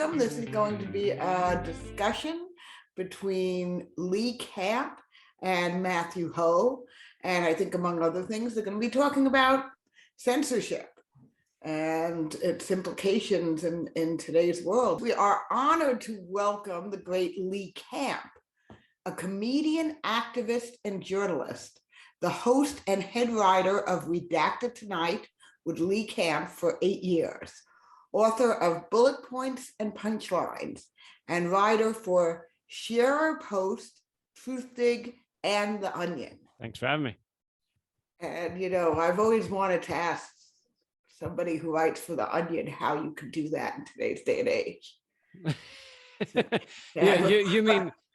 welcome. This is going to be a discussion between Lee Camp and Matthew Ho. And I think among other things, they're going to be talking about censorship and its implications in today's world. We are honored to welcome the great Lee Camp, a comedian, activist, and journalist, the host and head writer of Redacted Tonight with Lee Camp for 8 years, author of Bullet Points and Punchlines, and writer for Shearer Post, Truthdig, and The Onion. Thanks for having me. And, you know, I've always wanted to ask somebody who writes for The Onion how you could do that in today's day and age.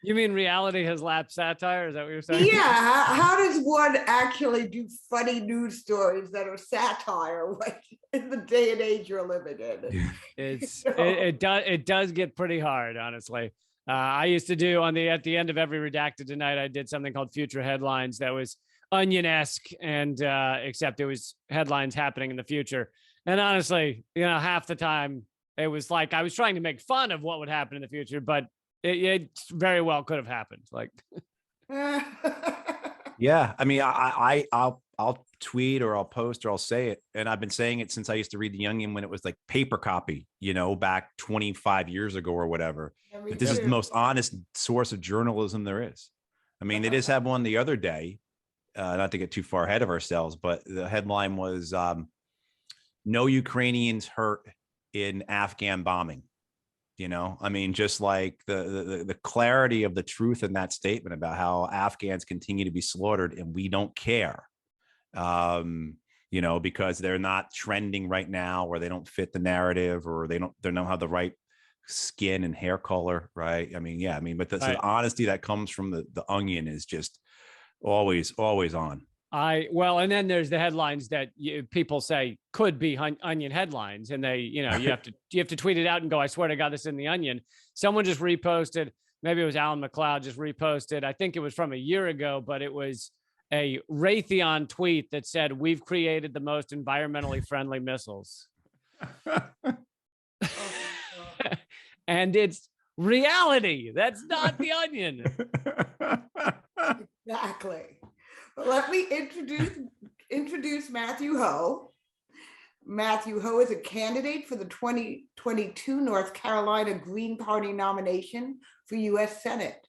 You mean reality has lapped satire? Is that what you're saying? Yeah. How does one actually do funny news stories that are satire like in the day and age you're living in? It does get pretty hard, honestly. I used to do at the end of every Redacted Tonight, I did something called Future Headlines that was Onion-esque, and except it was headlines happening in the future. And honestly, you know, half the time it was like I was trying to make fun of what would happen in the future, but it very well could have happened. Like, yeah, I mean, I'll tweet or I'll post or I'll say it, and I've been saying it since I used to read The Onion when it was like paper copy, you know, back 25 years ago or whatever. But this is the most honest source of journalism there is. I mean, they just had one the other day, not to get too far ahead of ourselves, but the headline was "No Ukrainians Hurt in Afghan Bombing." You know, I mean, just like the clarity of the truth in that statement about how Afghans continue to be slaughtered and we don't care, you know, because they're not trending right now, or they don't fit the narrative, or they don't have the right skin and hair color. Right. I mean, yeah, I mean, but the honesty that comes from the Onion is just always on. And then there's the headlines that people say could be Onion headlines, and they, you know, you have to tweet it out and go, I swear to God, this is in the Onion. Someone just reposted, maybe it was Alan McLeod just reposted, I think it was from a year ago, but it was a Raytheon tweet that said, "We've created the most environmentally friendly missiles." And it's reality. That's not the Onion. Exactly. Let me introduce Matthew Ho. Matthew Ho is a candidate for the 2022 North Carolina Green Party nomination for U.S. Senate.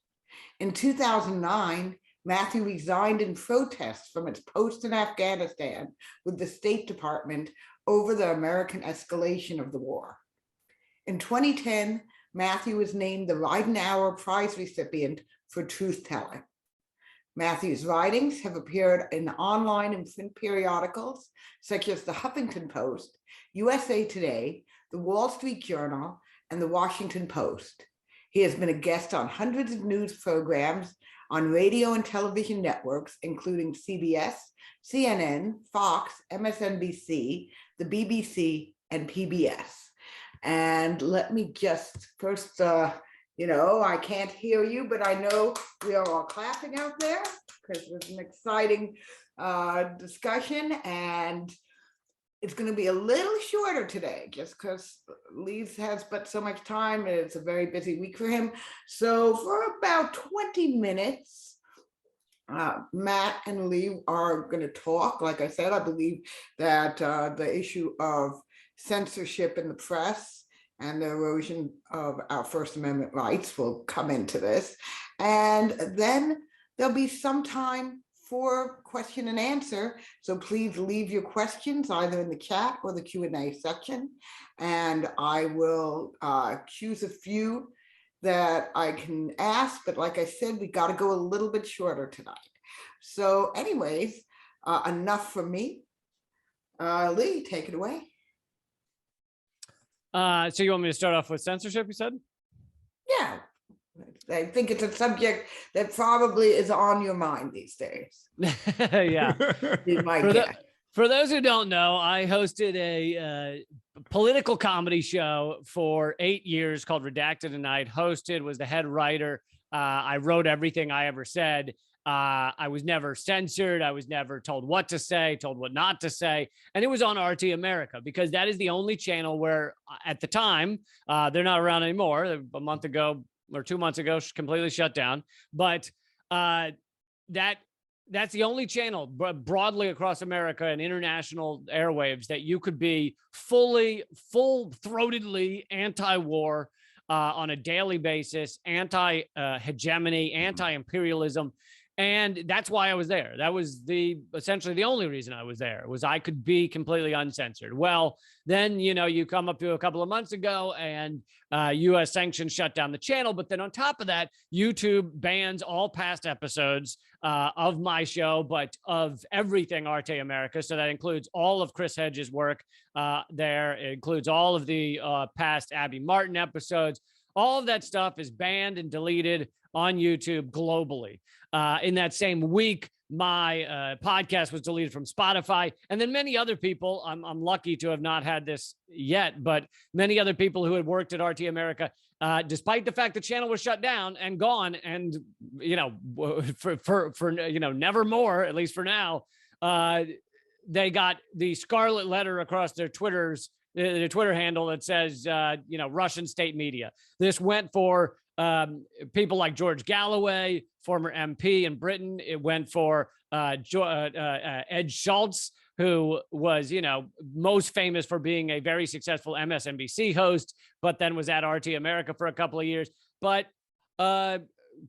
In 2009, Matthew resigned in protest from its post in Afghanistan with the State Department over the American escalation of the war. In 2010, Matthew was named the Ridenhour Prize recipient for truth-telling. Matthew's writings have appeared in online and print periodicals such as the Huffington Post, USA Today, the Wall Street Journal, and the Washington Post. He has been a guest on hundreds of news programs on radio and television networks, including CBS, CNN, Fox, MSNBC, the BBC, and PBS. And let me just first, you know, I can't hear you, but I know we are all clapping out there because it was an exciting discussion, and it's going to be a little shorter today just because Lee has but so much time and it's a very busy week for him. So for about 20 minutes, Matt and Lee are going to talk. Like I said, I believe that the issue of censorship in the press and the erosion of our First Amendment rights will come into this. And then there'll be some time for question and answer. So please leave your questions either in the chat or the Q&A section. And I will choose a few that I can ask. But like I said, we got to go a little bit shorter tonight. So anyways, enough from me. Lee, take it away. So you want me to start off with censorship, you said? Yeah, I think it's a subject that probably is on your mind these days. Yeah. For those who don't know, I hosted a political comedy show for 8 years called Redacted Tonight. Was the head writer. I wrote everything I ever said. I was never censored. I was never told what to say, told what not to say. And it was on RT America, because that is the only channel where at the time, they're not around anymore. A month ago or 2 months ago, completely shut down. But that's the only channel broadly across America and international airwaves that you could be full-throatedly anti-war on a daily basis, anti-hegemony, anti-imperialism. And that's why I was there. That was essentially the only reason I was there, was I could be completely uncensored. Well, then, you come up to a couple of months ago and US sanctions shut down the channel. But then on top of that, YouTube bans all past episodes of my show, but of everything Arte America. So that includes all of Chris Hedges' work there. It includes all of the past Abby Martin episodes. All of that stuff is banned and deleted on YouTube globally. In that same week, my podcast was deleted from Spotify. And then many other people, I'm lucky to have not had this yet, but many other people who had worked at RT America, despite the fact the channel was shut down and gone, and, for never more, at least for now, they got the scarlet letter across their Twitter handle that says, Russian state media. This went for people like George Galloway, former MP in Britain. It went for Ed Schultz, who was, most famous for being a very successful MSNBC host, but then was at RT America for a couple of years. But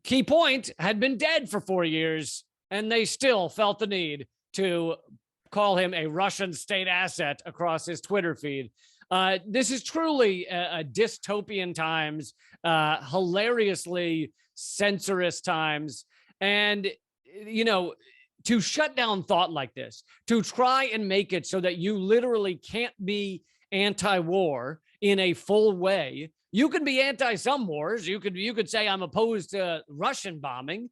Key Point had been dead for 4 years, and they still felt the need to call him a Russian state asset across his Twitter feed. This is truly a dystopian times, hilariously censorious times. And, to shut down thought like this, to try and make it so that you literally can't be anti-war in a full way. You can be anti some wars. You could say I'm opposed to Russian bombing.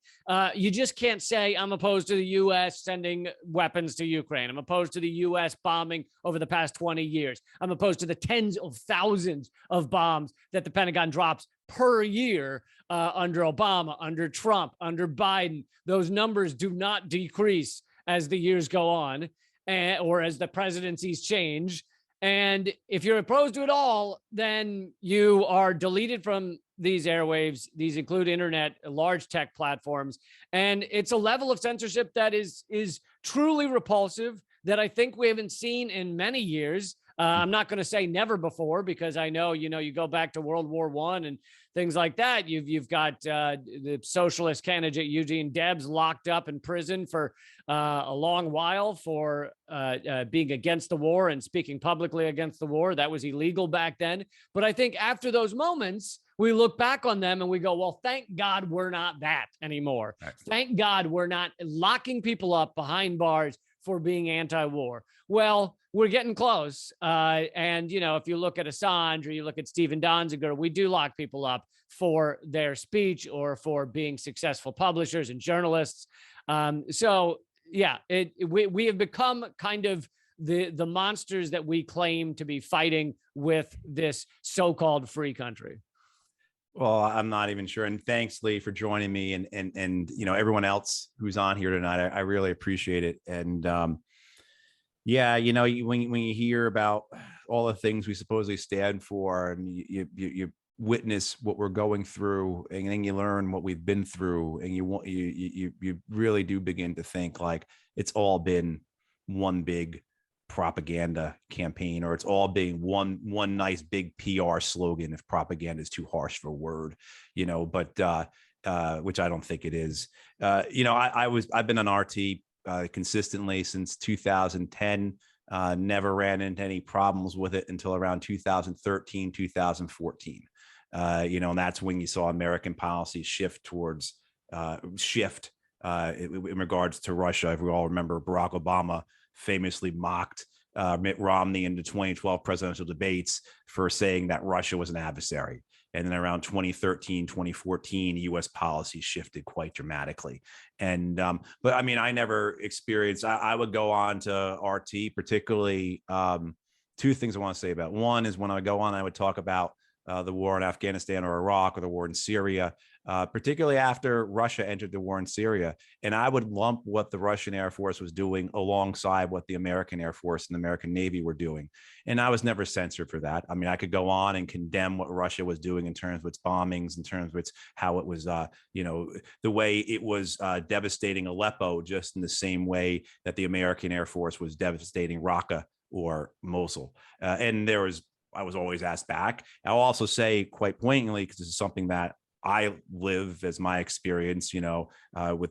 You just can't say I'm opposed to the U.S. sending weapons to Ukraine. I'm opposed to the U.S. bombing over the past 20 years. I'm opposed to the tens of thousands of bombs that the Pentagon drops per year under Obama, under Trump, under Biden. Those numbers do not decrease as the years go on, or as the presidencies change. And if you're opposed to it all, then you are deleted from these airwaves. These include internet, large tech platforms. And it's a level of censorship that is truly repulsive, that I think we haven't seen in many years. I'm not going to say never before, because I know, you go back to World War I and things like that. You've got the socialist candidate Eugene Debs locked up in prison for a long while for being against the war and speaking publicly against the war. That was illegal back then. But I think after those moments, we look back on them and we go, well, thank God we're not that anymore. Excellent. Thank God we're not locking people up behind bars for being anti-war. Well, we're getting close. And, if you look at Assange, or you look at Stephen Donziger, we do lock people up for their speech or for being successful publishers and journalists. So, yeah, we have become kind of the monsters that we claim to be fighting with this so-called free country. Well, I'm not even sure. And thanks, Lee, for joining me, and everyone else who's on here tonight. I really appreciate it. And yeah, when you hear about all the things we supposedly stand for, and you witness what we're going through, and then you learn what we've been through, and you really do begin to think like it's all been one big propaganda campaign, or it's all being one nice big PR slogan, if propaganda is too harsh for a word, but which I don't think it is. I've been on RT consistently since 2010, never ran into any problems with it until around 2013, 2014. And that's when you saw American policy shift towards in regards to Russia. If we all remember, Barack Obama famously mocked Mitt Romney in the 2012 presidential debates for saying that Russia was an adversary. And then around 2013, 2014, U.S. policy shifted quite dramatically. And but I mean, I never experienced, I would go on to RT, particularly two things I want to say about. One is when I would go on, I would talk about the war in Afghanistan or Iraq or the war in Syria, particularly after Russia entered the war in Syria. And I would lump what the Russian Air Force was doing alongside what the American Air Force and the American Navy were doing. And I was never censored for that. I mean, I could go on and condemn what Russia was doing in terms of its bombings, in terms of its how it was, the way it was devastating Aleppo, just in the same way that the American Air Force was devastating Raqqa or Mosul. And I was always asked back. I'll also say quite poignantly, because this is something that I live as my experience, with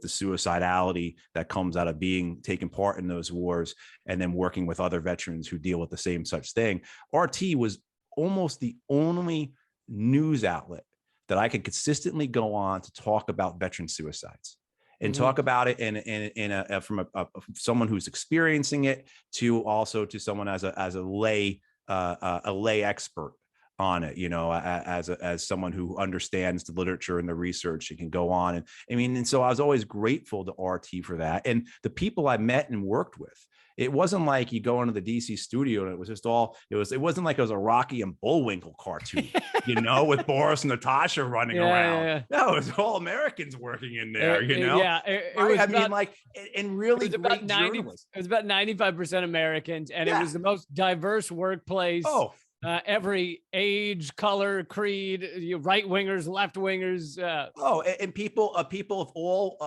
the suicidality that comes out of taking part in those wars and then working with other veterans who deal with the same such thing. RT was almost the only news outlet that I could consistently go on to talk about veteran suicides and talk about it from someone who's experiencing it to someone as a lay expert on it, as someone who understands the literature and the research and can go on. And so I was always grateful to RT for that. And the people I met and worked with, it wasn't like you go into the DC studio and it was just it wasn't like it was a Rocky and Bullwinkle cartoon, with Boris and Natasha running around. Yeah. No, it was all Americans working in there, Yeah. It was and really it was about It was about 95% Americans, and it was the most diverse workplace. Oh. Every age, color, creed, right wingers, left wingers. And people of all,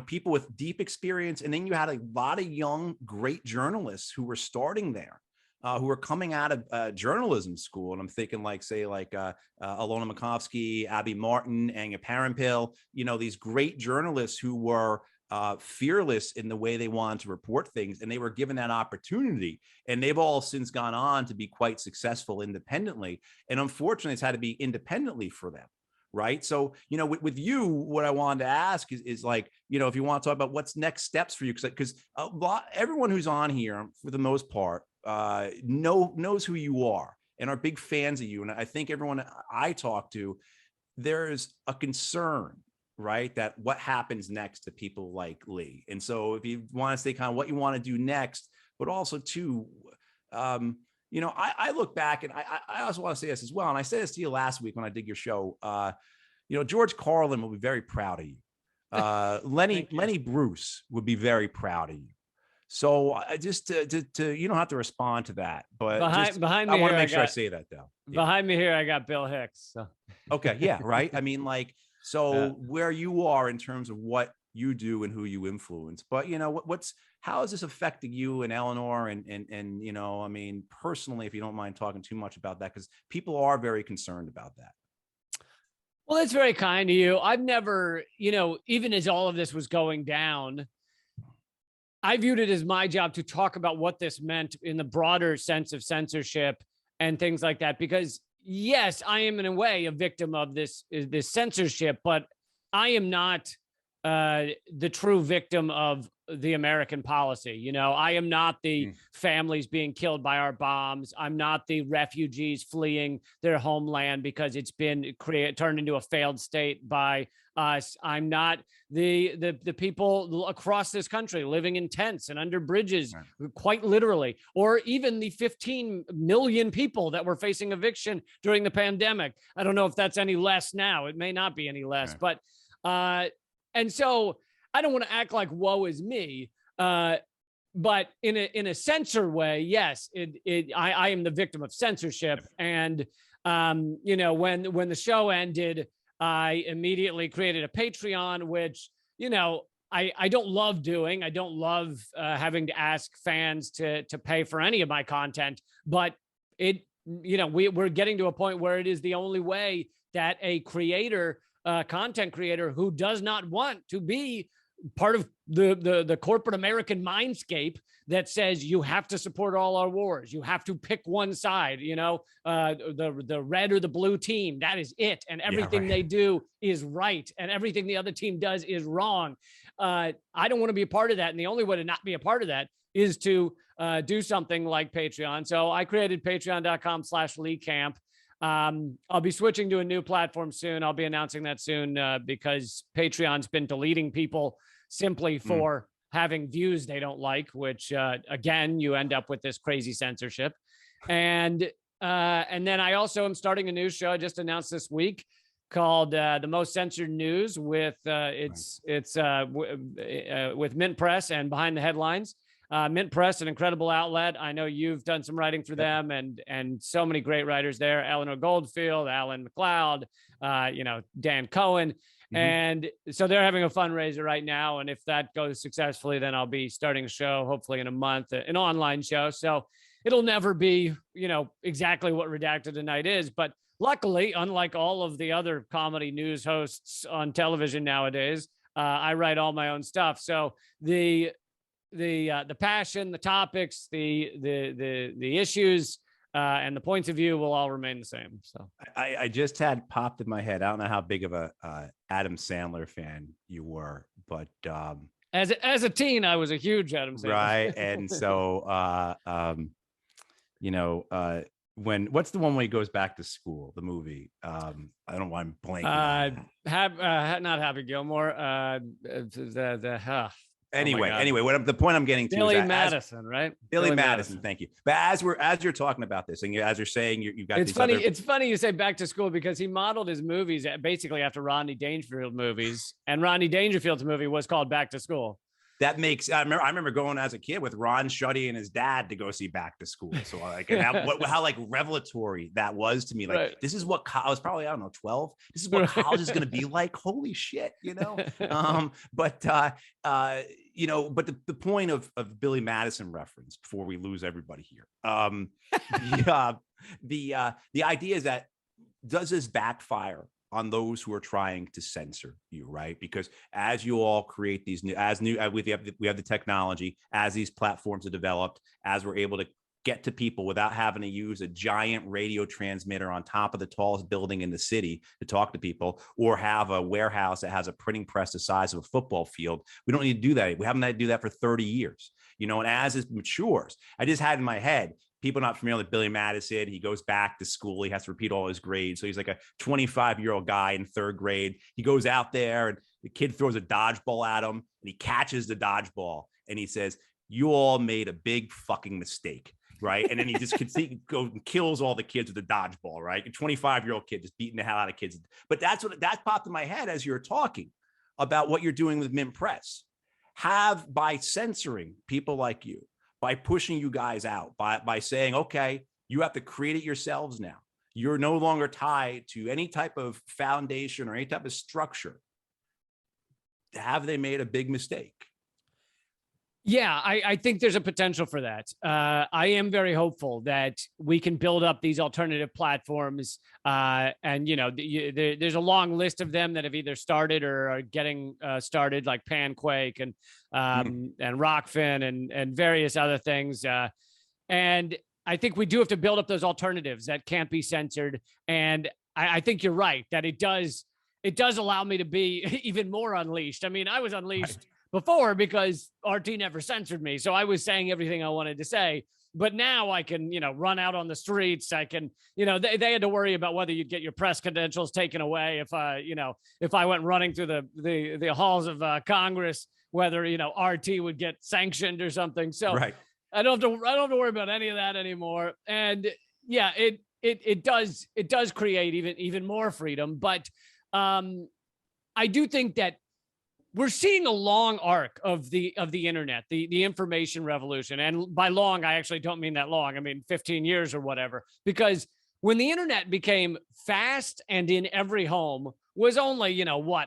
people with deep experience. And then you had a lot of young, great journalists who were starting there, who were coming out of journalism school. And I'm thinking Alona Makovsky, Abby Martin, Anya Parampil, these great journalists who were fearless in the way they wanted to report things, and they were given that opportunity, and they've all since gone on to be quite successful independently. And unfortunately, it's had to be independently for them. Right. So, with you, what I wanted to ask is if you want to talk about what's next steps for you, because everyone who's on here, for the most part, knows who you are and are big fans of you. And I think everyone I talk to, there's a concern, right, that what happens next to people like Lee. And so if you want to say kind of what you want to do next, but also too, I look back and I also want to say this as well. And I said this to you last week when I did your show. George Carlin will be very proud of you. Lenny Bruce would be very proud of you. So just to you don't have to respond to that, but behind me I want to make sure I say that though. Behind me here, I got Bill Hicks. So. Okay. Yeah. Right. I mean, where you are in terms of what you do and who you influence, but how is this affecting you and Eleanor and personally, if you don't mind talking too much about that, because people are very concerned about that. Well, that's very kind of you. I've never, even as all of this was going down, I viewed it as my job to talk about what this meant in the broader sense of censorship and things like that, because yes, I am in a way a victim of this censorship, but I am not the true victim of the American policy. I am not the families being killed by our bombs. I'm not the refugees fleeing their homeland because it's been turned into a failed state by us. I'm not the people across this country living in tents and under bridges, quite literally, or even the 15 million people that were facing eviction during the pandemic. I don't know if that's any less now. It may not be any less, but and so I don't want to act like woe is me, but in a censor way, yes, I am the victim of censorship. And when the show ended, I immediately created a Patreon, which I don't love doing. I don't love having to ask fans to pay for any of my content, but we're getting to a point where it is the only way that a creator, content creator who does not want to be part of the corporate American mindscape that says you have to support all our wars, you have to pick one side, the red or the blue team, that is it, and everything they do is right, and everything the other team does is wrong. I don't want to be a part of that, and the only way to not be a part of that is to do something like Patreon. So I created patreon.com/LeeCamp. I'll be switching to a new platform soon. I'll be announcing that soon because Patreon's been deleting people simply for having views they don't like, which again, you end up with this crazy censorship. And And then I also am starting a new show I just announced this week called The Most Censored News with with Mint Press and Behind the Headlines. Mint Press, an incredible outlet. I know you've done some writing for them, and so many great writers there. Eleanor Goldfield, Alan McLeod, Dan Cohen. And so they're having a fundraiser right now. And if that goes successfully, then I'll be starting a show, hopefully in a month, an online show. So it'll never be, exactly what Redacted Tonight is. But luckily, unlike all of the other comedy news hosts on television nowadays, I write all my own stuff. So the passion, the topics, the issues, and the points of view will all remain the same. So I just had popped in my head. I don't know how big of a Adam Sandler fan you were, but as a teen, I was a huge Adam Sandler. Right, and so what's the one where he goes back to school? The movie. I don't know why I'm blanking. Not Happy Gilmore. Anyway, the point I'm getting to Billy is Madison, right? Billy Madison. Thank you. But as you're talking about this, and as you're saying, you've got. It's funny. It's funny you say back to school because he modeled his movies basically after Rodney Dangerfield movies, and Rodney Dangerfield's movie was called Back to School. That makes. I remember going as a kid with Ron Shuddy and his dad to go see Back to School. So how like revelatory that was to me. Like right. This is what I was probably 12. This is what college is going to be like. Holy shit, But the point of Billy Madison reference before we lose everybody here. The idea is that does this backfire on those who are trying to censor you, right? Because as you all create these we have the technology, as these platforms are developed, as we're able to get to people without having to use a giant radio transmitter on top of the tallest building in the city to talk to people, or have a warehouse that has a printing press the size of a football field. We don't need to do that. We haven't had to do that for 30 years, and as it matures, I just had in my head, people not familiar with Billy Madison, he goes back to school. He has to repeat all his grades. So he's like a 25-year-old guy in third grade. He goes out there and the kid throws a dodgeball at him and he catches the dodgeball. And he says, "You all made a big fucking mistake." Right. And then he just goes and kills all the kids with a dodgeball. Right. A 25-year-old kid just beating the hell out of kids. But that popped in my head as you were talking about what you're doing with Mint Press. By censoring people like you, by pushing you guys out, by saying, okay, you have to create it yourselves now. You're no longer tied to any type of foundation or any type of structure. Have they made a big mistake? Yeah, I think there's a potential for that. I am very hopeful that we can build up these alternative platforms. And, there's a long list of them that have either started or are getting started, like Panquake and Rockfin and various other things. And I think we do have to build up those alternatives that can't be censored. And I think you're right that it does allow me to be even more unleashed. I mean, I was unleashed before because RT never censored me. So I was saying everything I wanted to say, but now I can, run out on the streets. I can, they had to worry about whether you'd get your press credentials taken away if I went running through the halls of Congress, whether, RT would get sanctioned or something. So right. I don't have to worry about any of that anymore. And yeah, it does create even more freedom. But I do think that we're seeing a long arc of the internet, the information revolution. And by long, I actually don't mean that long. I mean, 15 years or whatever, because when the internet became fast and in every home was only,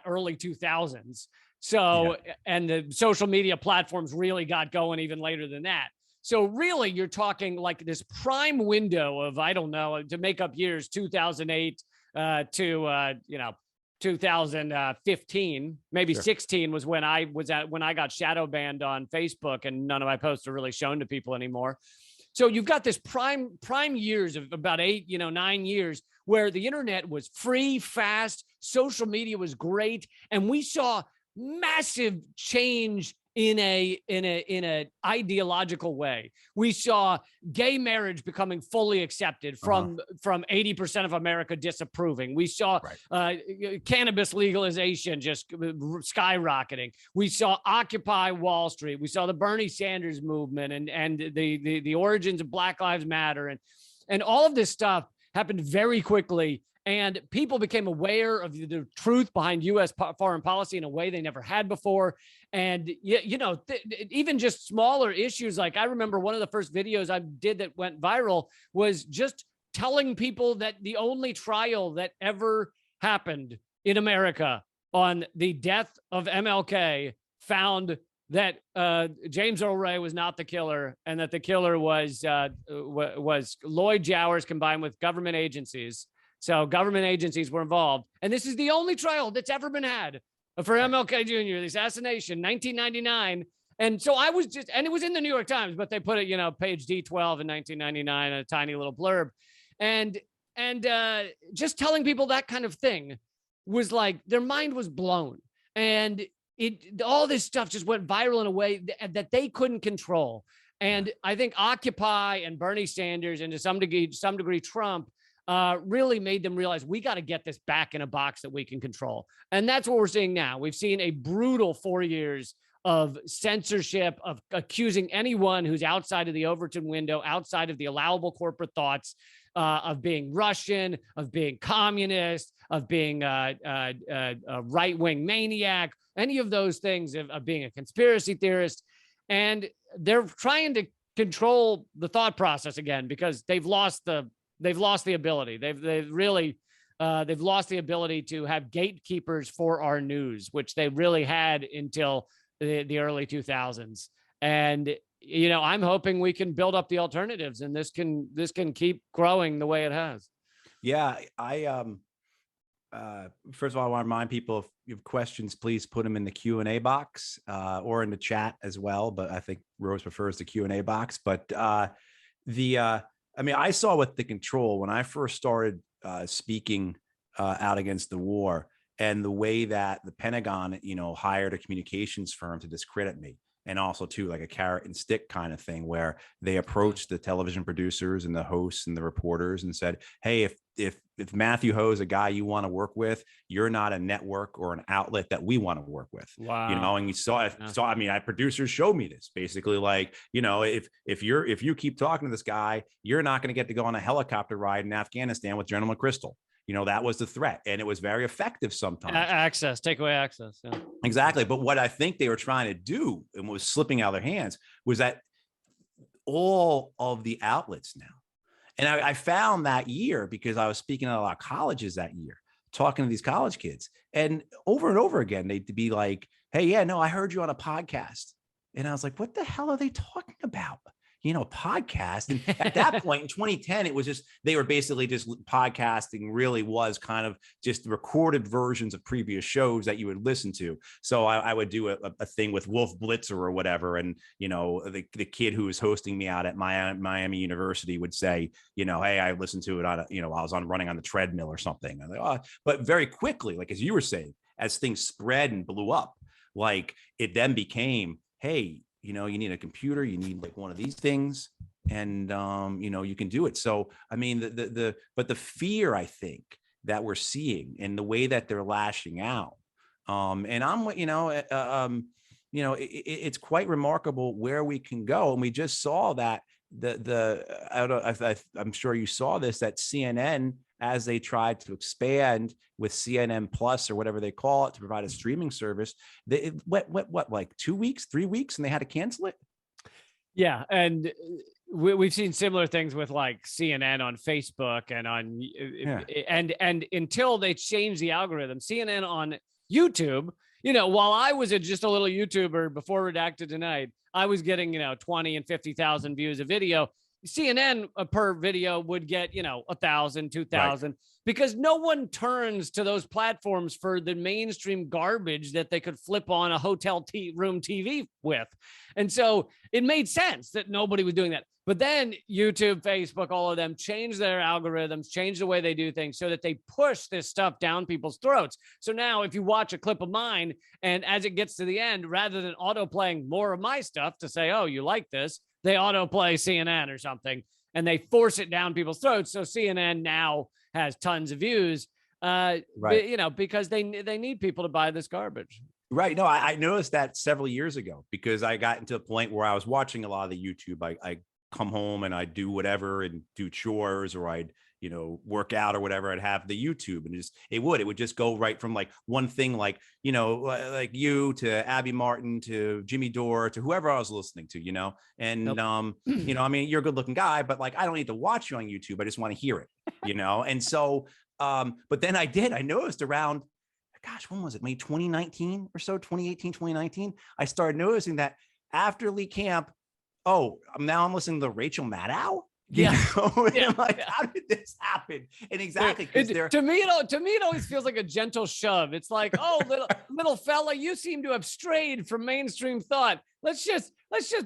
early 2000s. So, yeah. And the social media platforms really got going even later than that. So really you're talking like this prime window of, I don't know, to make up years, 2008 to 2015, maybe sure. 16 was when I got shadow banned on Facebook and none of my posts are really shown to people anymore. So you've got this prime years of about 9 years where the internet was free, fast, social media was great. And we saw massive change in a ideological way. We saw gay marriage becoming fully accepted from 80% of America disapproving. We saw cannabis legalization just skyrocketing. We saw Occupy Wall Street. We saw the Bernie Sanders movement and the origins of Black Lives Matter. And And all of this stuff happened very quickly. And people became aware of the truth behind U.S. foreign policy in a way they never had before. And, even just smaller issues. Like I remember one of the first videos I did that went viral was just telling people that the only trial that ever happened in America on the death of MLK found that James Earl Ray was not the killer, and that the killer was Lloyd Jowers combined with government agencies. So government agencies were involved. And this is the only trial that's ever been had for MLK Jr., the assassination, 1999. And so I was and it was in the New York Times, but they put it, page D12 in 1999, a tiny little blurb. And just telling people that kind of thing was like, their mind was blown. And all this stuff just went viral in a way that they couldn't control. And I think Occupy and Bernie Sanders, and to some degree Trump, really made them realize we got to get this back in a box that we can control. And that's what we're seeing now. We've seen a brutal 4 years of censorship, of accusing anyone who's outside of the Overton window, outside of the allowable corporate thoughts, of being Russian, of being communist, of being a right-wing maniac, any of those things, of being a conspiracy theorist. And they're trying to control the thought process again, because they've lost the ability. They've lost the ability to have gatekeepers for our news, which they really had until the early 2000s. And, I'm hoping we can build up the alternatives, and this can keep growing the way it has. Yeah. First of all, I want to remind people, if you have questions, please put them in the Q&A box, or in the chat as well. But I think Rose prefers the Q&A box. But I saw with the control when I first started speaking out against the war, and the way that the Pentagon, hired a communications firm to discredit me, and also too like a carrot and stick kind of thing, where they approached the television producers and the hosts and the reporters and said, "Hey, if Matthew Ho is a guy you want to work with, you're not a network or an outlet that we want to work with." Wow. And you saw, producers showed me this basically, like, if you keep talking to this guy, you're not going to get to go on a helicopter ride in Afghanistan with General McChrystal. That was the threat, and it was very effective sometimes. Take away access. Yeah. Exactly. But what I think they were trying to do, and what was slipping out of their hands, was that all of the outlets now, and I found that year, because I was speaking at a lot of colleges that year, talking to these college kids, and over again, they'd be like, "Hey, yeah, no, I heard you on a podcast." And I was like, what the hell are they talking about? Podcast. And at that point in 2010, it was just, they were basically just, podcasting really was kind of just recorded versions of previous shows that you would listen to. So I would do a thing with Wolf Blitzer or whatever. And, the kid who was hosting me out at Miami University would say, "Hey, I listened to it on, I was running on the treadmill or something." I'm like, "Oh," but very quickly, like, as you were saying, as things spread and blew up, like, it then became, "Hey, you need a computer, you need like one of these things, and you can do it." So but the fear, I think, that we're seeing, and the way that they're lashing out, and it's quite remarkable where we can go. And we just saw that I'm sure you saw this, that CNN, as they tried to expand with CNN Plus or whatever they call it to provide a streaming service, what like 2 weeks, 3 weeks, and they had to cancel it. Yeah. And we've seen similar things with like CNN on Facebook and on, and until they change the algorithm, CNN on YouTube, while I was just a little YouTuber before Redacted Tonight, I was getting, 20 and 50,000 views a video. CNN per video would get, 1,000, 2,000, right, because no one turns to those platforms for the mainstream garbage that they could flip on a hotel room TV with. And so it made sense that nobody was doing that. But then YouTube, Facebook, all of them changed their algorithms, changed the way they do things so that they push this stuff down people's throats. So now if you watch a clip of mine, and as it gets to the end, rather than auto playing more of my stuff to say, "Oh, you like this," they autoplay CNN or something, and they force it down people's throats. So CNN now has tons of views, right, because they need people to buy this garbage. Right. No, I noticed that several years ago, because I got into a point where I was watching a lot of the YouTube. I come home and I'd do whatever and do chores, or I'd, you know, work out or whatever, I'd have the YouTube, and it would just go right from like one thing, like, you know, like you to Abby Martin to Jimmy Dore to whoever I was listening to, you know, and you know, I mean, you're a good looking guy, but like, I don't need to watch you on YouTube. I just want to hear it, you know? And so, but then I noticed around, gosh, when was it? Maybe 2019 or so, 2018, 2019. I started noticing that after Lee Camp, now I'm listening to Rachel Maddow. Yeah. And like, how did this happen? And exactly, to me, it always feels like a gentle shove. It's like, oh, little fella, you seem to have strayed from mainstream thought. Let's just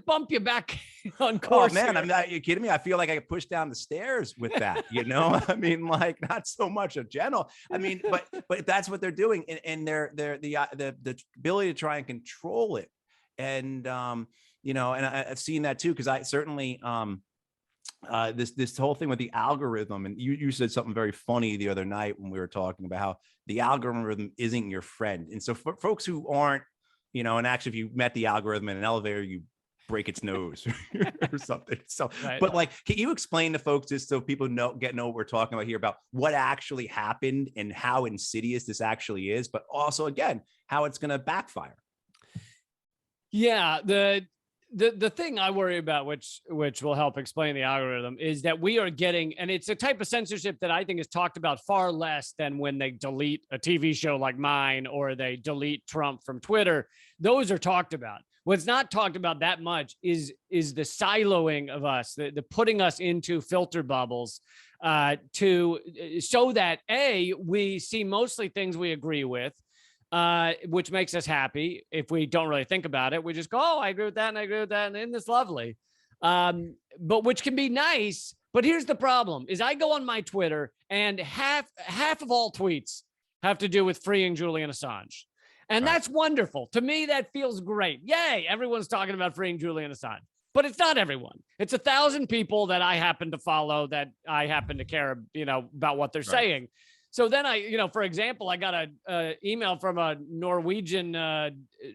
bump you back on course. Oh man, here. I'm not, you kidding me? I feel like I get pushed down the stairs with that, you know? I mean, like, not so much a gentle. I mean, but that's what they're doing, and they're the ability to try and control it, and you know, and I've seen that too, because I certainly this whole thing with the algorithm, and you said something very funny the other night when we were talking about how the algorithm isn't your friend. And so for folks who aren't, you know, and actually if you met the algorithm in an elevator, you break its nose or something. So, right. But like, can you explain to folks, just so people know what we're talking about here, about what actually happened and how insidious this actually is, but also again, how it's going to backfire? Yeah. The thing I worry about, which will help explain the algorithm, is that we are getting, and it's a type of censorship that I think is talked about far less than when they delete a TV show like mine, or they delete Trump from Twitter. Those are talked about. What's not talked about that much is the siloing of us, the putting us into filter bubbles, to so that we see mostly things we agree with, which makes us happy. If we don't really think about it, we just go, oh, I agree with that, and I agree with that, and isn't this lovely? But which can be nice. But here's the problem: is I go on my Twitter, and half of all tweets have to do with freeing Julian Assange. And right. That's wonderful. To me, that feels great. Yay, everyone's talking about freeing Julian Assange. But it's not everyone. It's 1,000 people that I happen to follow, that I happen to care, you know, about what they're right. saying. So then for example, I got an email from a Norwegian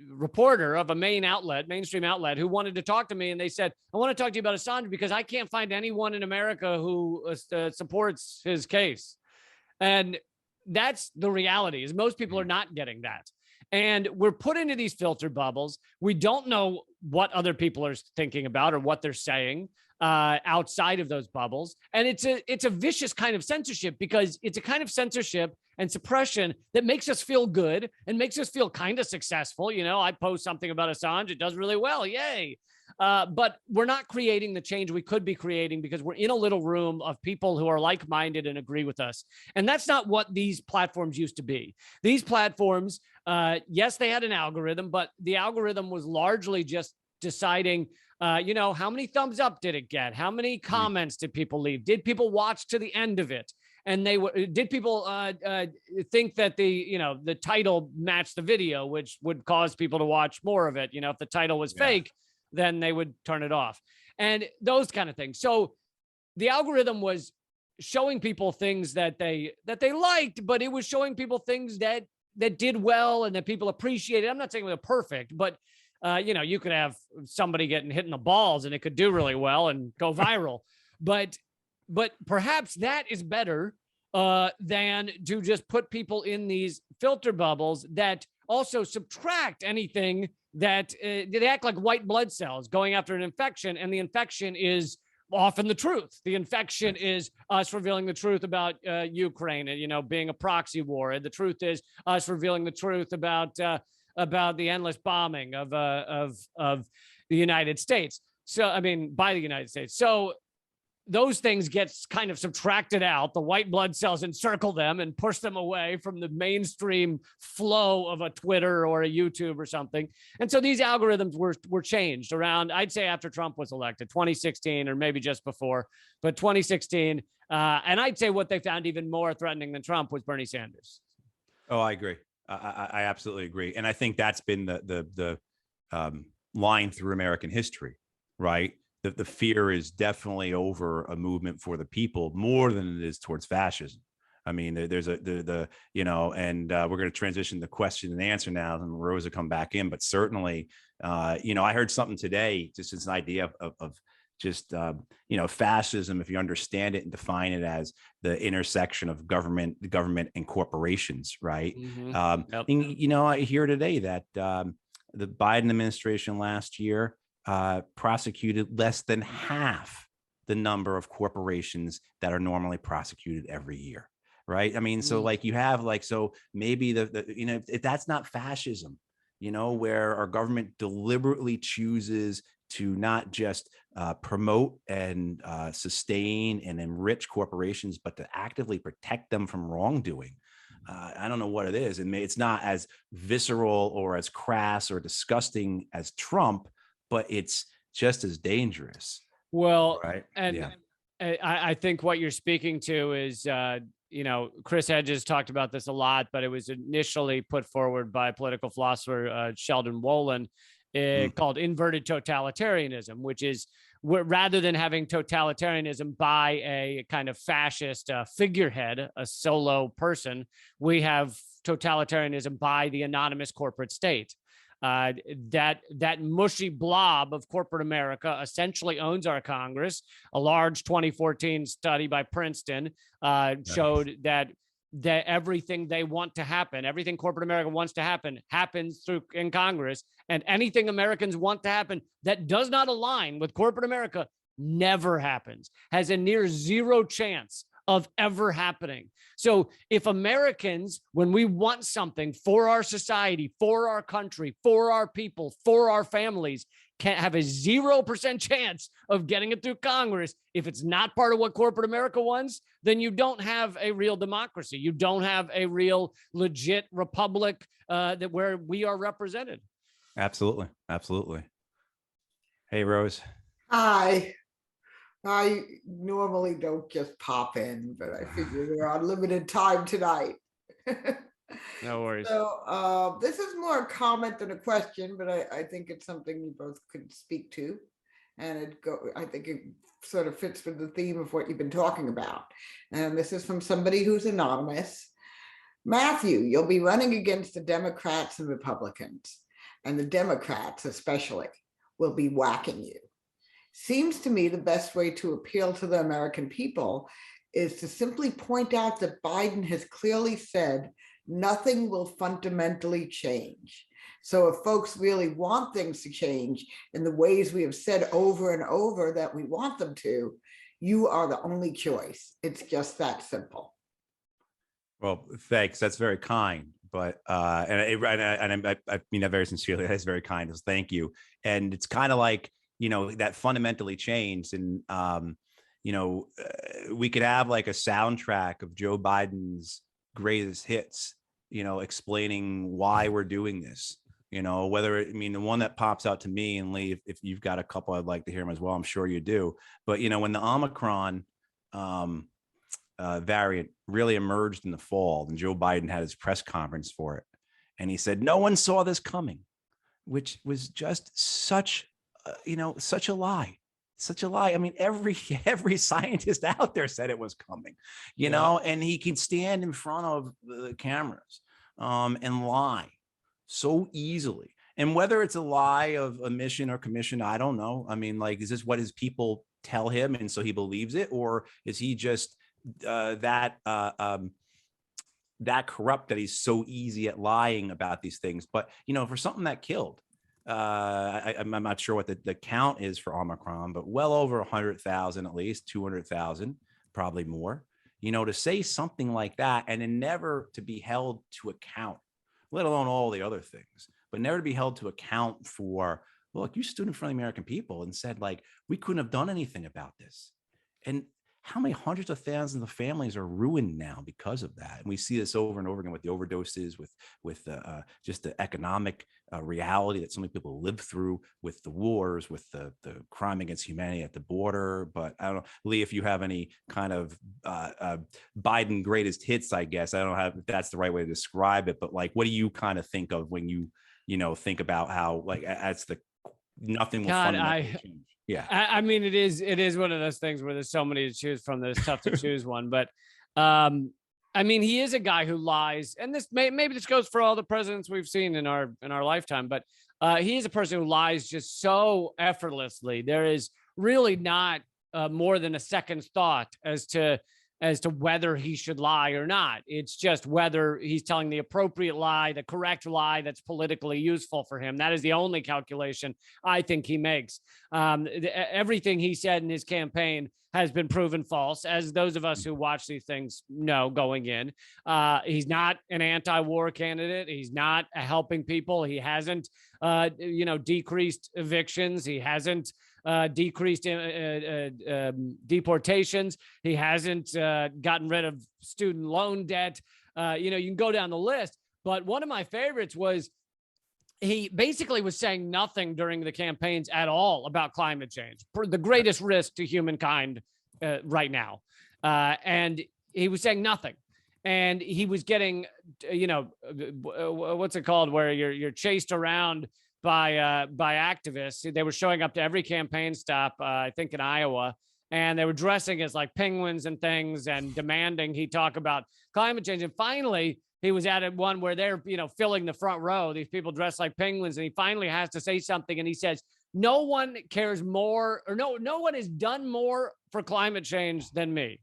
reporter of a mainstream outlet, who wanted to talk to me. And they said, I want to talk to you about Assange because I can't find anyone in America who supports his case. And that's the reality, is most people are not getting that. And we're put into these filter bubbles. We don't know what other people are thinking about or what they're saying outside of those bubbles. And it's a vicious kind of censorship, because it's a kind of censorship and suppression that makes us feel good and makes us feel kind of successful. You know, I post something about Assange, it does really well. Yay. But we're not creating the change we could be creating, because we're in a little room of people who are like-minded and agree with us. And that's not what these platforms used to be. These platforms, yes, they had an algorithm, but the algorithm was largely just deciding, how many thumbs up did it get? How many comments did people leave? Did people watch to the end of it? And did people think that the title matched the video, which would cause people to watch more of it? You know, if the title was fake, then they would turn it off, and those kind of things. So the algorithm was showing people things that they liked, but it was showing people things that did well and that people appreciated. I'm not saying they were perfect, but you could have somebody getting hit in the balls and it could do really well and go viral. but perhaps that is better than to just put people in these filter bubbles that also subtract anything that they act like white blood cells going after an infection, and the infection is often the truth. The infection is us revealing the truth about Ukraine and being a proxy war. And the truth is us revealing the truth about the endless bombing of the United States. So I mean, by the United States. So those things get kind of subtracted out. The white blood cells encircle them and push them away from the mainstream flow of a Twitter or a YouTube or something. And so these algorithms were changed around, I'd say, after Trump was elected, 2016, or maybe just before, but 2016. And I'd say what they found even more threatening than Trump was Bernie Sanders. Oh, I agree. I absolutely agree. And I think that's been the line through American history, right? The fear is definitely over a movement for the people more than it is towards fascism. I mean, there's and we're going to transition the question and answer now, and Rosa come back in. But certainly, I heard something today, just as an idea of just fascism, if you understand it and define it as the intersection of government and corporations, right? Yep. And, I hear today that the Biden administration last year prosecuted less than half the number of corporations that are normally prosecuted every year, right? I mean, so like you have so maybe if that's not fascism, where our government deliberately chooses to not just promote and sustain and enrich corporations, but to actively protect them from wrongdoing. I don't know what it is. And it's not as visceral or as crass or disgusting as Trump, but it's just as dangerous. Well, right. And yeah. I think what you're speaking to is, Chris Hedges talked about this a lot, but it was initially put forward by political philosopher Sheldon Wolin, called inverted totalitarianism, which is rather than having totalitarianism by a kind of fascist figurehead, a solo person, we have totalitarianism by the anonymous corporate state. That mushy blob of corporate America essentially owns our Congress. A large 2014 study by Princeton showed that everything they want to happen, everything corporate America wants to happen, happens in Congress, and anything Americans want to happen that does not align with corporate America never happens, has a near zero chance of ever happening. So if Americans, when we want something for our society, for our country, for our people, for our families, can't have a 0% chance of getting it through Congress, if it's not part of what corporate America wants, then you don't have a real democracy. You don't have a real legit republic where we are represented. Absolutely. Absolutely. Hey, Rose. Hi. I normally don't just pop in, but I figure we're on limited time tonight. No worries. So this is more a comment than a question, but I think it's something you both could speak to. And I think it sort of fits with the theme of what you've been talking about. And this is from somebody who's anonymous. Matthew, you'll be running against the Democrats and Republicans, and the Democrats especially will be whacking you. Seems to me the best way to appeal to the American people is to simply point out that Biden has clearly said nothing will fundamentally change. So if folks really want things to change in the ways we have said over and over that we want them to, you are the only choice. It's just that simple. Well, thanks. That's very kind. But and I mean that very sincerely. That's very kind. Thank you. And it's kind of like, that fundamentally changed. And, we could have like a soundtrack of Joe Biden's greatest hits, explaining why we're doing this, the one that pops out to me, and Lee, if you've got a couple, I'd like to hear them as well. I'm sure you do. But, when the Omicron variant really emerged in the fall, and Joe Biden had his press conference for it, and he said, no one saw this coming, which was just such a lie. I mean, every scientist out there said it was coming, and he can stand in front of the cameras and lie so easily. And whether it's a lie of omission or commission, I don't know. I mean, is this what his people tell him, and so he believes it, or is he just that corrupt that he's so easy at lying about these things? But for something that killed. I'm not sure what the count is for Omicron, but well over 100,000, at least 200,000, probably more, to say something like that and then never to be held to account, let alone all the other things, but never to be held to account for, look, you stood in front of the American people and said, we couldn't have done anything about this. And how many hundreds of thousands of families are ruined now because of that? And we see this over and over again with the overdoses, with just the economic reality that so many people live through, with the wars, with the crime against humanity at the border. But I don't know, Lee, if you have any kind of Biden greatest hits, I guess. I don't know if that's the right way to describe it, but what do you kind of think of when you think about how that's the nothing will fundamentally change? Yeah, I mean, it is one of those things where there's so many to choose from that it's tough to choose one. But I mean, he is a guy who lies, and maybe this goes for all the presidents we've seen in our lifetime. But he is a person who lies just so effortlessly. There is really not more than a second's thought as to whether he should lie or not. It's just whether he's telling the appropriate lie, the correct lie that's politically useful for him. That is the only calculation I think he makes. Everything he said in his campaign has been proven false, as those of us who watch these things know going in. He's not an anti-war candidate. He's not helping people. He hasn't, decreased evictions. He hasn't decreased deportations. He hasn't gotten rid of student loan debt. You can go down the list. But one of my favorites was he basically was saying nothing during the campaigns at all about climate change, the greatest risk to humankind right now. And he was saying nothing. And he was getting, what's it called, where you're chased around by activists. They were showing up to every campaign stop, I think in Iowa, and they were dressing as like penguins and things and demanding he talk about climate change. And finally, he was at one where they're, filling the front row, these people dressed like penguins. And he finally has to say something. And he says, no one cares more, or no one has done more for climate change than me.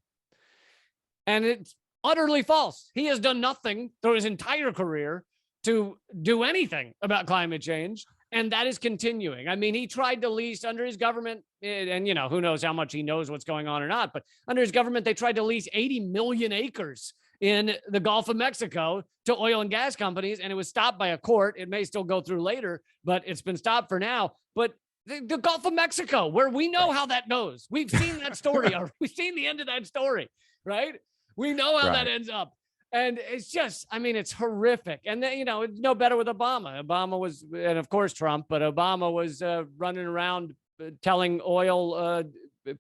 And it's utterly false. He has done nothing through his entire career to do anything about climate change. And that is continuing. I mean, he tried to lease under his government, and, who knows how much he knows what's going on or not, but under his government, they tried to lease 80 million acres in the Gulf of Mexico to oil and gas companies, and it was stopped by a court. It may still go through later, but it's been stopped for now. But the Gulf of Mexico, where we know how that goes. We've seen that story. We've seen the end of that story, right? We know how that ends up. And it's just, it's horrific. And then, it's no better with Obama. Obama was, and of course Trump, but Obama was running around telling oil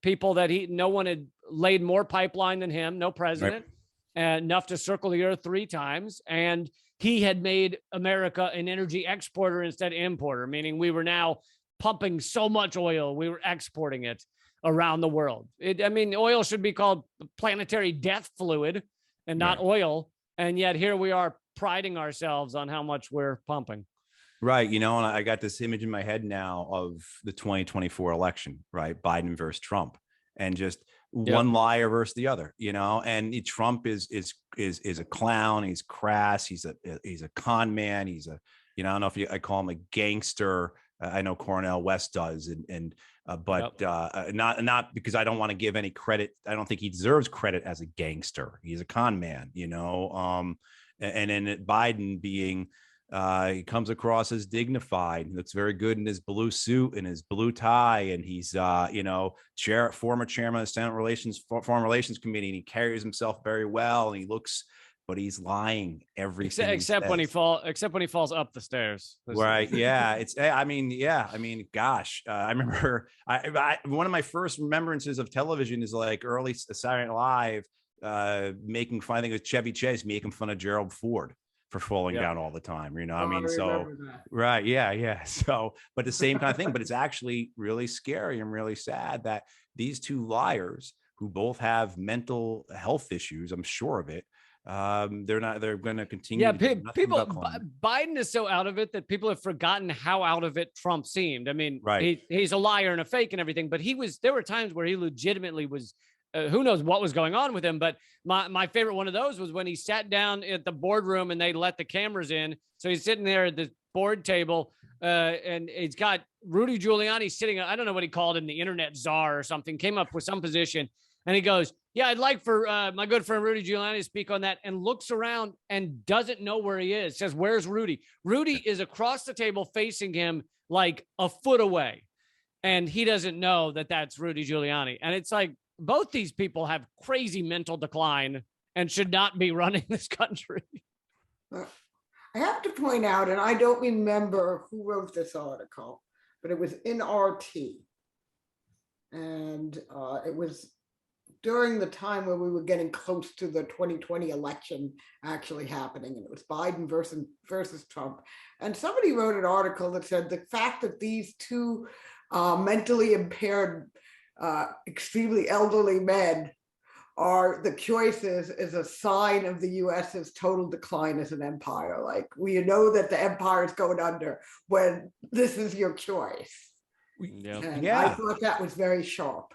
people that no one had laid more pipeline than him, no president, enough to circle the earth 3 times. And he had made America an energy exporter instead of importer, meaning we were now pumping so much oil, we were exporting it around the world. Oil should be called planetary death fluid and not oil. And yet here we are priding ourselves on how much we're pumping. Right. And I got this image in my head now of the 2024 election, right? Biden versus Trump, and just one liar versus the other, and Trump is a clown. He's crass. He's a con man. He's a, I don't know if I call him a gangster. I know Cornel West does. But not because I don't want to give any credit. I don't think he deserves credit as a gangster. He's a con man, and then Biden being, he comes across as dignified, looks very good in his blue suit and his blue tie. And he's, former chairman of the Senate Foreign Relations Committee, and he carries himself very well, and he looks, but he's lying everything except when he falls up the stairs. Right. Yeah. Gosh, I remember one of my first remembrances of television is like early Saturday Night Live, making fun, I think it was Chevy Chase making fun of Gerald Ford for falling down all the time, right. Yeah. So, but the same kind of thing, but it's actually really scary and really sad that these two liars, who both have mental health issues, I'm sure of it, they're going to continue. Yeah, Biden is so out of it that people have forgotten how out of it Trump seemed. He's a liar and a fake and everything, but there were times where he legitimately was, who knows what was going on with him. But my favorite one of those was when he sat down at the boardroom and they let the cameras in. So he's sitting there at the board table, and he's got Rudy Giuliani sitting, I don't know what he called him, the internet czar or something, came up with some position. And he goes, yeah, I'd like for my good friend Rudy Giuliani to speak on that, and looks around and doesn't know where he is. Says, where's Rudy? Rudy is across the table facing him like a foot away. And he doesn't know that that's Rudy Giuliani. And it's like, both these people have crazy mental decline and should not be running this country. I have to point out, and I don't remember who wrote this article, but it was in RT. And it was during the time where we were getting close to the 2020 election actually happening, and it was Biden versus Trump. And somebody wrote an article that said the fact that these two mentally impaired, extremely elderly men are the choices is a sign of the US's total decline as an empire. Like, we know that the empire is going under when this is your choice. Yeah. And I Yeah. thought that was very sharp.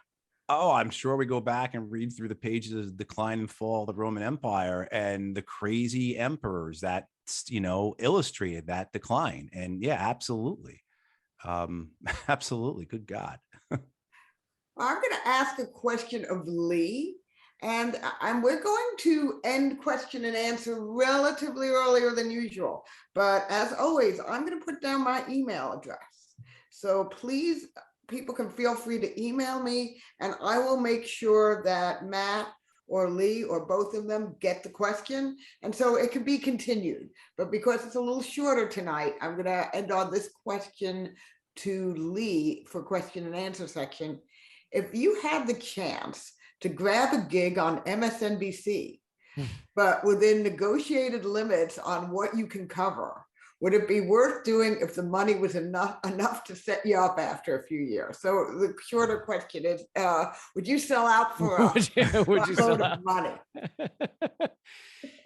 Oh, I'm sure we go back and read through the pages of the decline and fall of the Roman Empire and the crazy emperors that, illustrated that decline. And yeah, absolutely. Absolutely. Good God. I'm going to ask a question of Lee, and we're going to end question and answer relatively earlier than usual. But as always, I'm going to put down my email address. So please, people can feel free to email me, and I will make sure that Matt or Lee or both of them get the question. And so it can be continued. But because it's a little shorter tonight, I'm going to end on this question to Lee for question and answer section. If you had the chance to grab a gig on MSNBC, but within negotiated limits on what you can cover, would it be worth doing if the money was enough to set you up after a few years? So the shorter question is, would you sell out for would you sell out of money?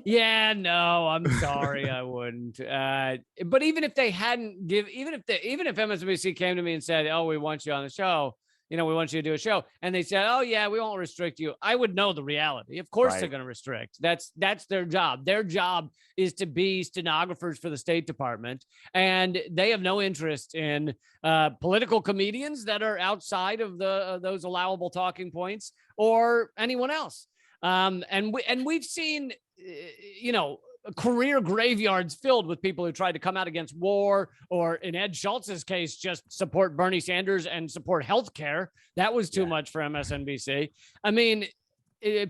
Yeah, no, I'm sorry, I wouldn't. But even if they hadn't even if MSNBC came to me and said, "Oh, we want you on the show," we want you to do a show, and they said, "Oh yeah, we won't restrict you," I would know the reality. Of course, they're going to restrict. That's their job. Their job is to be stenographers for the State Department, and they have no interest in political comedians that are outside of those allowable talking points or anyone else. And we've seen, career graveyards filled with people who tried to come out against war, or in Ed Schultz's case, just support Bernie Sanders and support healthcare. That was too much for MSNBC. I mean,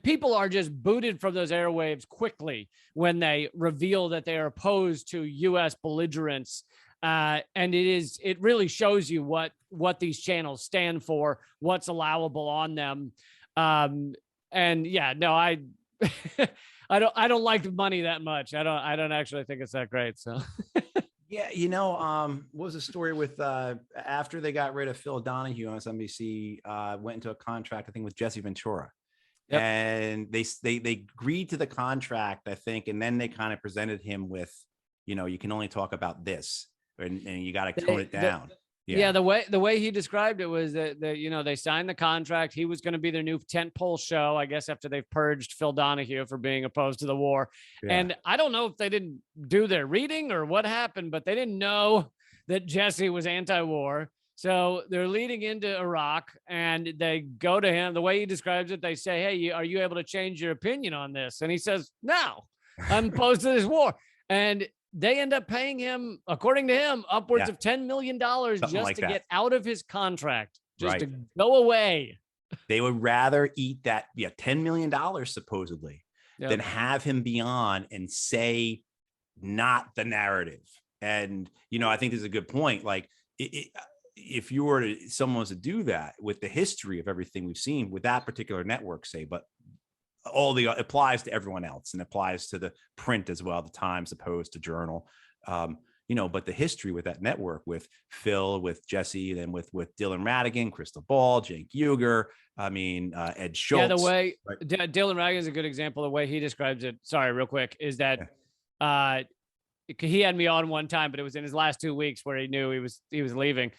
people are just booted from those airwaves quickly when they reveal that they are opposed to U.S. belligerence. And it really shows you what these channels stand for, what's allowable on them. And yeah, no, I don't like money that much. I don't actually think it's that great. So yeah, what was the story with after they got rid of Phil Donahue on SNBC, went into a contract, I think, with Jesse Ventura. Yep. And they agreed to the contract, I think, and then they kind of presented him with, you can only talk about this, and you got to tone it down. Yeah, the way he described it was that they signed the contract. He was going to be their new tentpole show, I guess, after they've purged Phil Donahue for being opposed to the war. Yeah. And I don't know if they didn't do their reading or what happened, but they didn't know that Jesse was anti-war. So they're leading into Iraq, and they go to him. The way he describes it, they say, "Hey, are you able to change your opinion on this?" And he says, "No, I'm opposed to this war." And they end up paying him, according to him, upwards of $10 million just to get out of his contract, just to go away. They would rather eat that, $10 million supposedly, than have him be on and say not the narrative. And, I think this is a good point. Like, if you were to, someone was to do that with the history of everything we've seen with that particular network, say, but applies to everyone else and applies to the print as well, the Times, the Post, the Journal, but the history with that network, with Phil, with Jesse, then with Dylan Radigan, Crystal Ball, Cenk Uygur, Ed Schultz. Yeah, the way Dylan Radigan is a good example. The way he describes it, sorry, real quick, is that he had me on one time, but it was in his last 2 weeks where he knew he was leaving.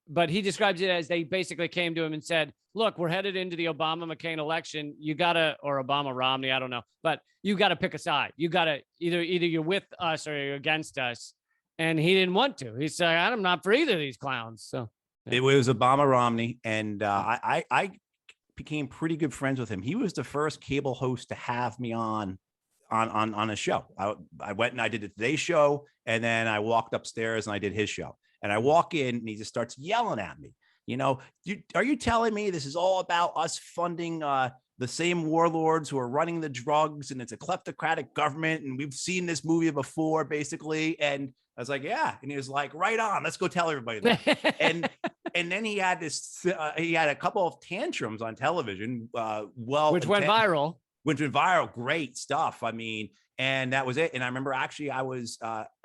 But he describes it as they basically came to him and said, "Look, we're headed into the Obama-McCain election. You gotta, or Obama-Romney, I don't know, but you gotta pick a side. You gotta either you're with us or you're against us." And he didn't want to. He said, "I'm not for either of these clowns." So it was Obama-Romney, and I became pretty good friends with him. He was the first cable host to have me on a show. I went and I did the Today Show, and then I walked upstairs and I did his show. And I walk in and he just starts yelling at me. Are you telling me this is all about us funding the same warlords who are running the drugs, and it's a kleptocratic government, and we've seen this movie before, basically? And I was like, yeah. And he was like, right on, let's go tell everybody that. and then he had he had a couple of tantrums on television. Which went viral. Great stuff. And that was it. And I remember I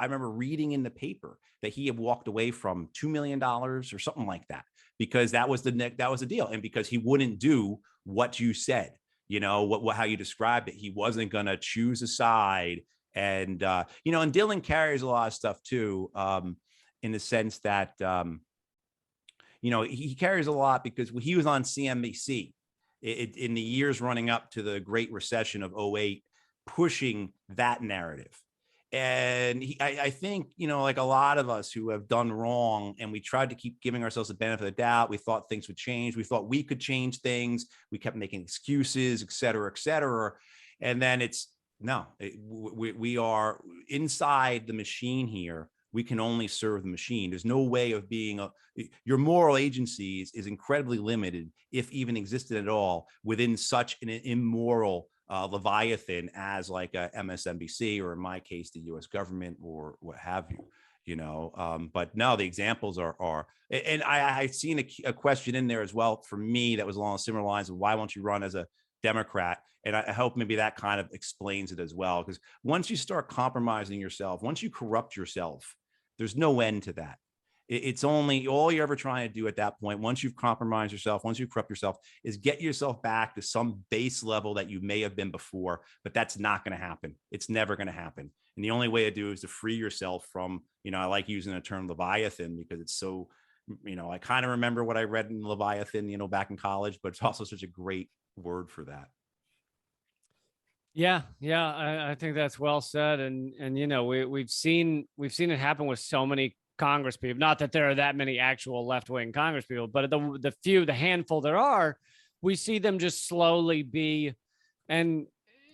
remember reading in the paper that he had walked away from $2 million or something like that, because that was the deal. And because he wouldn't do what you said, how you described it, he wasn't going to choose a side. And, and Dylan carries a lot of stuff too, in the sense that, he carries a lot because he was on CNBC in the years running up to the Great Recession of '08, pushing that narrative. And I think, like a lot of us who have done wrong and we tried to keep giving ourselves the benefit of the doubt, we thought things would change. We thought we could change things. We kept making excuses, et cetera, et cetera. And then we are inside the machine here. We can only serve the machine. There's no way of being your moral agency is incredibly limited, if even existed at all, within such an immoral Leviathan as like a MSNBC, or in my case, the U.S. government, or what have you, but no, the examples are, and I've seen a question in there as well for me that was along similar lines of why won't you run as a Democrat? And I hope maybe that kind of explains it as well, because once you start compromising yourself, once you corrupt yourself, there's no end to that. It's only all you're ever trying to do at that point. Once you've compromised yourself, once you corrupt yourself, is get yourself back to some base level that you may have been before, but that's not going to happen. It's never going to happen. And the only way to do it is to free yourself from, I like using the term Leviathan because it's so, I kind of remember what I read in Leviathan, back in college, but it's also such a great word for that. Yeah, I think that's well said, and we've seen it happen with so many Congress people. Not that there are that many actual left-wing Congress people, but the handful there are, we see them just slowly be, and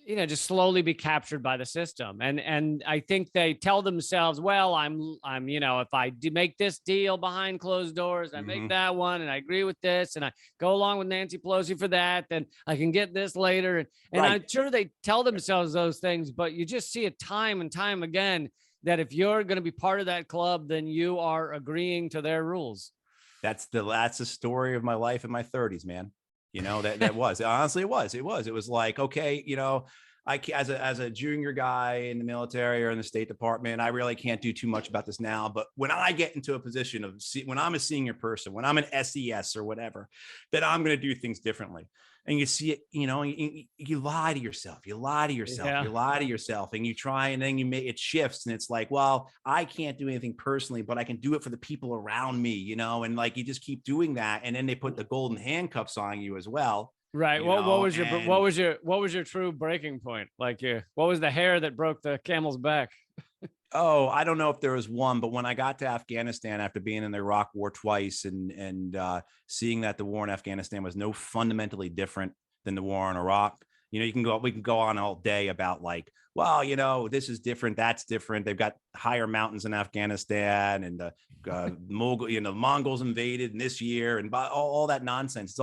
just slowly be captured by the system. And I think they tell themselves, well, I'm if I make this deal behind closed doors, I make that one, and I agree with this, and I go along with Nancy Pelosi for that, then I can get this later. And right. I'm sure they tell themselves those things, but you just see it time and time again that if you're going to be part of that club, then you are agreeing to their rules. That's the story of my life in my 30s, man. That was, honestly, it was like, okay, as a junior guy in the military or in the State Department, I really can't do too much about this now. But when I get into a position of, when I'm a senior person, when I'm an SES or whatever, then I'm going to do things differently. And you see it, you lie to yourself, you lie to yourself, and you try, and then it shifts, and it's like, well, I can't do anything personally, but I can do it for the people around me, and like, you just keep doing that. And then they put the golden handcuffs on you as well. Right. What was your true breaking point? Like, what was the hair that broke the camel's back? Oh, I don't know if there was one, but when I got to Afghanistan after being in the Iraq war twice and seeing that the war in Afghanistan was no fundamentally different than the war in Iraq, we can go on all day about like, well, this is different, that's different. They've got higher mountains in Afghanistan, and the Mongols invaded in this year, and all that nonsense.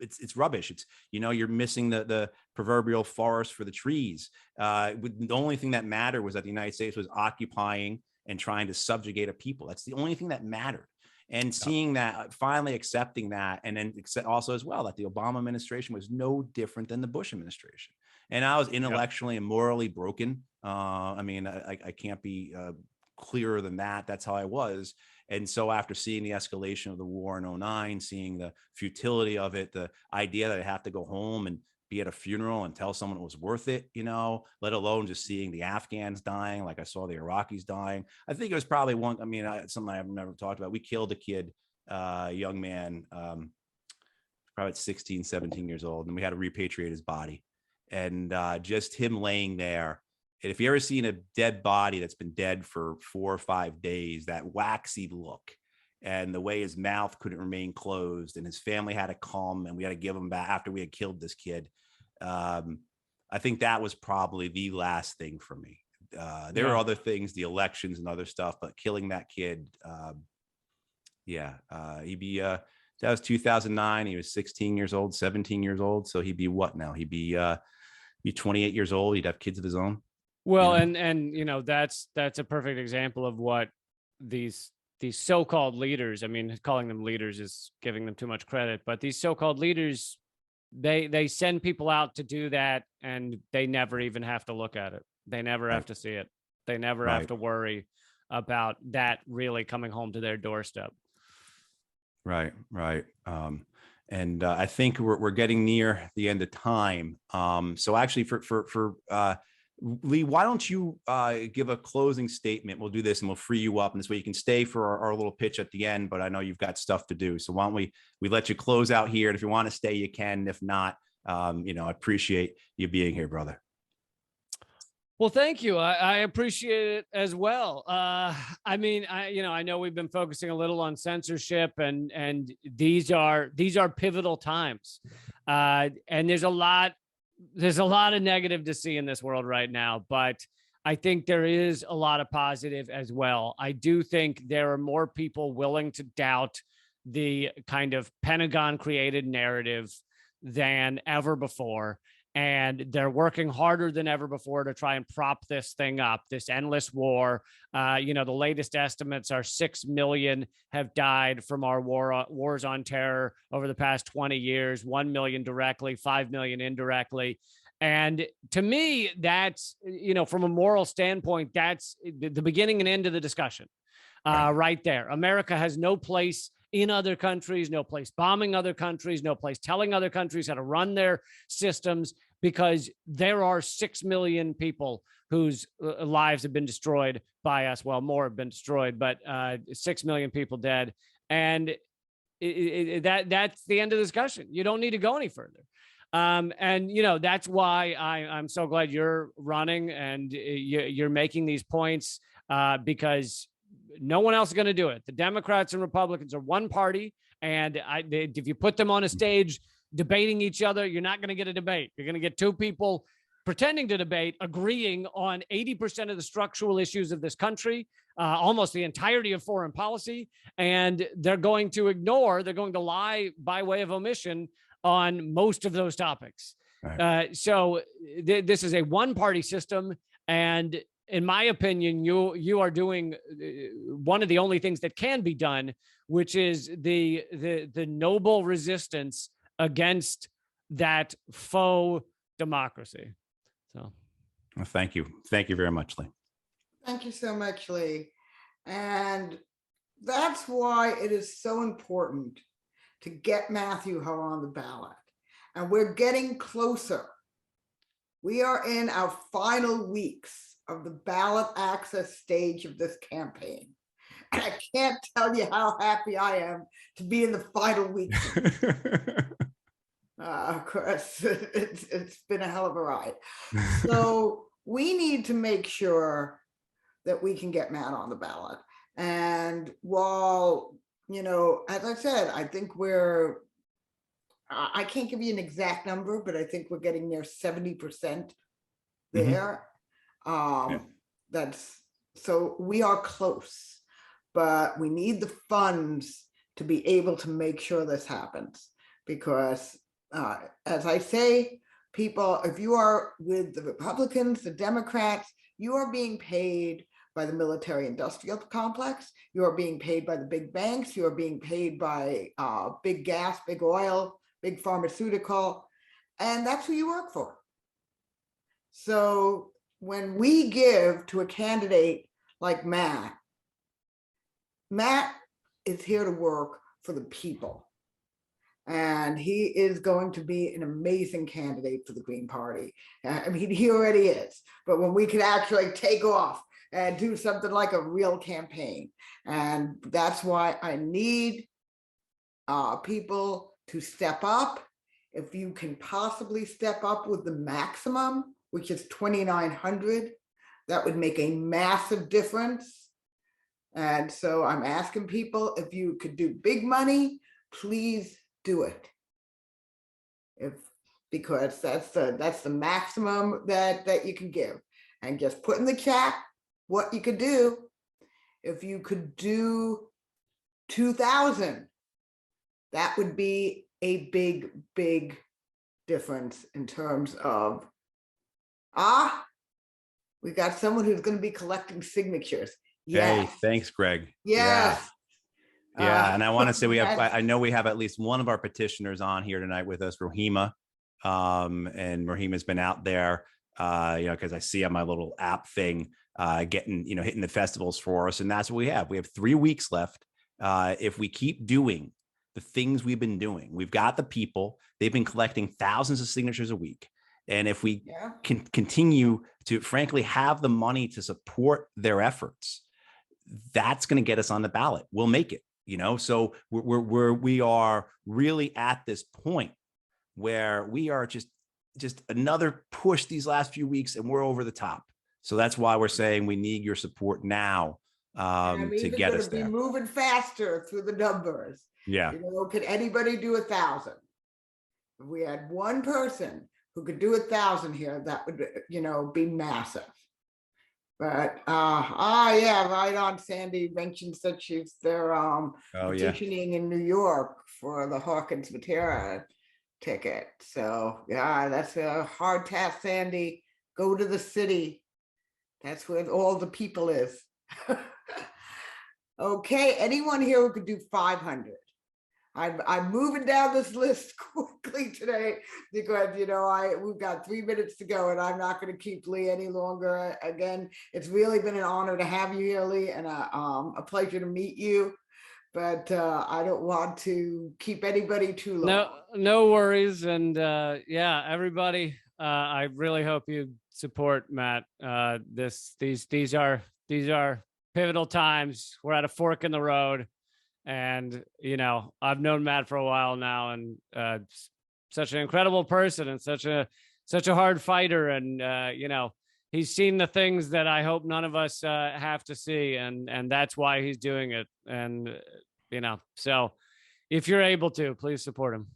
It's rubbish. It's, you're missing the proverbial forest for the trees. The only thing that mattered was that the United States was occupying and trying to subjugate a people. That's the only thing that mattered. And seeing that, finally accepting that, and then also as well that the Obama administration was no different than the Bush administration. And I was intellectually and morally broken. I can't be clearer than that. That's how I was. And so after seeing the escalation of the war in '09, seeing the futility of it, the idea that I have to go home and be at a funeral and tell someone it was worth it, let alone just seeing the Afghans dying, like I saw the Iraqis dying. I think it was probably something I've never talked about. We killed a kid, young man, probably 16, 17 years old, and we had to repatriate his body. And just him laying there. And if you ever seen a dead body that's been dead for 4 or 5 days, that waxy look, and the way his mouth couldn't remain closed, and his family had to come, and we had to give him back after we had killed this kid. I think that was probably the last thing for me. There are other things, the elections and other stuff, but killing that kid, that was 2009. He was 16 years old, 17 years old. So he'd be what now? He'd be 28 years old. He'd have kids of his own. Well, and that's a perfect example of what these so-called leaders, calling them leaders is giving them too much credit, but these so-called leaders, they send people out to do that, and they never even have to look at it. They never have to see it. They never have to worry about that really coming home to their doorstep. Right. And I think we're getting near the end of time. So actually for Lee, why don't you give a closing statement? We'll do this and we'll free you up. And this way you can stay for our little pitch at the end, but I know you've got stuff to do. So why don't we let you close out here? And if you want to stay, you can. If not, I appreciate you being here, brother. Well, thank you. I appreciate it as well. I mean, I know we've been focusing a little on censorship, and these are pivotal times. And there's a lot of negative to see in this world right now, but I think there is a lot of positive as well. I do think there are more people willing to doubt the kind of Pentagon created narrative than ever before. And they're working harder than ever before to try and prop this thing up, this endless war. The latest estimates are 6 million have died from our wars on terror over the past 20 years, 1 million directly, 5 million indirectly. And to me, that's, from a moral standpoint, that's the beginning and end of the discussion right there. America has no place in other countries, no place bombing other countries, no place telling other countries how to run their systems, because there are 6 million people whose lives have been destroyed by us. Well, more have been destroyed, but 6 million people dead. And that's the end of the discussion. You don't need to go any further. That's why I'm so glad you're running and you're making these points because no one else is going to do it. The Democrats and Republicans are one party, and if you put them on a stage debating each other, you're not going to get a debate. You're going to get two people pretending to debate, agreeing on 80% of the structural issues of this country, almost the entirety of foreign policy, and they're going to lie by way of omission on most of those topics. Right. So this is a one-party system, and in my opinion, you are doing one of the only things that can be done, which is the noble resistance against that faux democracy. So, well, thank you very much, Lee. Thank you so much, Lee. And that's why it is so important to get Matthew Ho on the ballot. And we're getting closer. We are in our final weeks of the ballot access stage of this campaign. And I can't tell you how happy I am to be in the final weeks. Of course, it's been a hell of a ride. So we need to make sure that we can get Matt on the ballot. And while, as I said, I think I can't give you an exact number, but I think we're getting near 70% there. So we are close, but we need the funds to be able to make sure this happens. Because as I say, people, if you are with the Republicans, the Democrats, you are being paid by the military industrial complex. You are being paid by the big banks. You are being paid by big gas, big oil, big pharmaceutical, and that's who you work for. So when we give to a candidate like Matt is here to work for the people. And he is going to be an amazing candidate for the Green Party. I mean, he already is, but when we could actually take off and do something like a real campaign. And that's why I need people to step up. If you can possibly step up with the maximum, which is 2,900, that would make a massive difference. And so I'm asking people, if you could do big money, please do it. Because that's the maximum that you can give. And just put in the chat what you could do. If you could do 2,000, that would be a big, big difference in terms of, we got someone who's going to be collecting signatures. Yes. Hey, thanks, Greg. Yes. Yeah. And I want to say I know we have at least one of our petitioners on here tonight with us, Rohima. And Rohima's been out there, because I see on my little app thing, hitting the festivals for us. And that's what we have. We have 3 weeks left. If we keep doing the things we've been doing, we've got the people, they've been collecting thousands of signatures a week. And if we Yeah. can continue to frankly have the money to support their efforts, that's going to get us on the ballot. We'll make it, so we are really at this point where we are just another push these last few weeks and we're over the top. So that's why we're saying we need your support now to get us there. Be moving faster through the numbers. Yeah. Could anybody do 1,000? If we had one person who could do 1,000 here, that would, be massive. But yeah, right on. Sandy mentioned that they're petitioning in New York for the Hawkins Matera ticket. So yeah, that's a hard task, Sandy. Go to the city. That's where all the people is. Okay, anyone here who could do 500? I'm moving down this list quickly today because we've got 3 minutes to go, and I'm not going to keep Lee any longer. Again, it's really been an honor to have you here, Lee, and a pleasure to meet you. But I don't want to keep anybody too long. No worries, and yeah, everybody. I really hope you support Matt. These are pivotal times. We're at a fork in the road. And, I've known Matt for a while now, and such an incredible person and such a hard fighter. And, he's seen the things that I hope none of us have to see. And that's why he's doing it. And, so if you're able to, please support him.